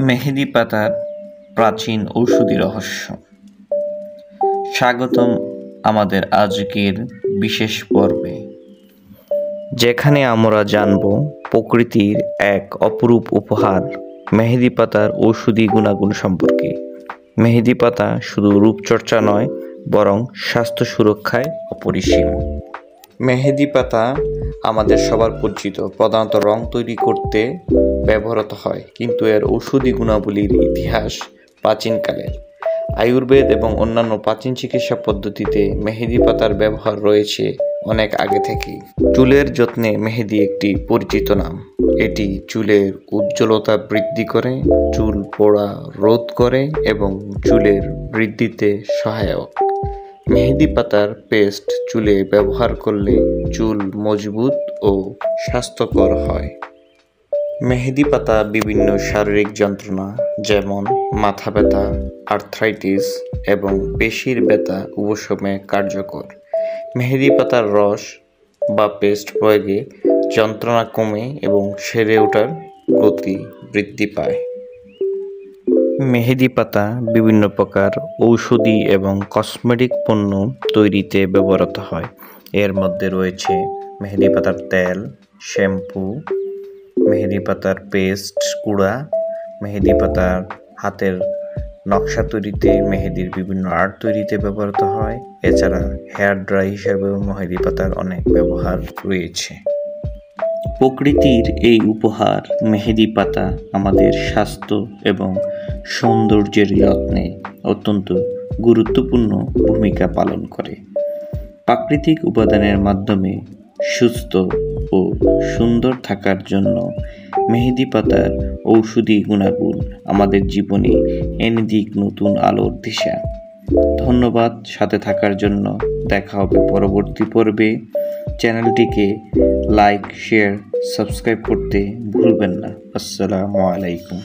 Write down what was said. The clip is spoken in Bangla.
মেহেদি পাতার প্রাচীন ঔষধি রহস্য। স্বাগতম আমাদের আজকের বিশেষ পর্বে, যেখানে আমরা জানব প্রকৃতির এক অপরূপ উপহার মেহেদি পাতার ঔষধি গুণাগুণ সম্পর্কে। মেহেদি পাতা শুধু রূপচর্চা নয়, বরং স্বাস্থ্য সুরক্ষায় অপরিসীম। মেহেদি পাতা আমাদের সবার পরিচিত, প্রধানত রং তৈরি করতে ব্যবহৃত হয়, কিন্তু এর ঔষধি গুণাবলীর ইতিহাস প্রাচীনকালের। আয়ুর্বেদ এবং অন্যান্য প্রাচীন চিকিৎসা পদ্ধতিতে মেহেদি পাতার ব্যবহার রয়েছে অনেক আগে থেকেই। চুলের যত্নে মেহেদি একটি পরিচিত নাম। এটি চুলের উজ্জ্বলতা বৃদ্ধি করে, চুল পড়া রোধ করে এবং চুলের বৃদ্ধিতে সহায়ক। মেহেদি পাতার পেস্ট চুলে ব্যবহার করলে চুল মজবুত ও স্বাস্থ্যকর হয়। মেহেদি পাতা বিভিন্ন শারীরিক যন্ত্রণা যেমন মাথা ব্যথা, আর্থ্রাইটিস এবং পেশির ব্যথা উপশমে কার্যকর। মেহেদি পাতার রস বা পেস্ট প্রয়োগে যন্ত্রণা কমে এবং সেরে ওঠার গতি বৃদ্ধি পায়। মেহেদি পাতা বিভিন্ন প্রকার ঔষধি এবং কসমেটিক পণ্য তৈরিতে ব্যবহৃত হয়। এর মধ্যে রয়েছে মেহেদি পাতার তেল, শ্যাম্পু, মেহেদি পাতার পেস্ট গুঁড়া, মেহেদি পাতার হাতের নকশা তৈরিতে, মেহেদির বিভিন্ন আর্ট তৈরিতে ব্যবহৃত হয়। এছাড়া হেয়ার ড্রাই হিসেবেও মেহেদি পাতার অনেক ব্যবহার রয়েছে। প্রকৃতির এই উপহার মেহেদি পাতা আমাদের স্বাস্থ্য এবং সৌন্দর্যের যত্নে অত্যন্ত গুরুত্বপূর্ণ ভূমিকা পালন করে। প্রাকৃতিক উপাদানের মাধ্যমে সুস্থ ও সুন্দর থাকার জন্য মেহেদি পাতার ঔষধি গুণাগুণ আমাদের জীবনে এনে দিক নতুন আলোর দিশা। ধন্যবাদ সাথে থাকার জন্য। দেখা হবে পরবর্তী পর্বে। চ্যানেলটিকে লাইক, শেয়ার, সাবস্ক্রাইব করতে ভুলবেন না। আসসালামু আলাইকুম।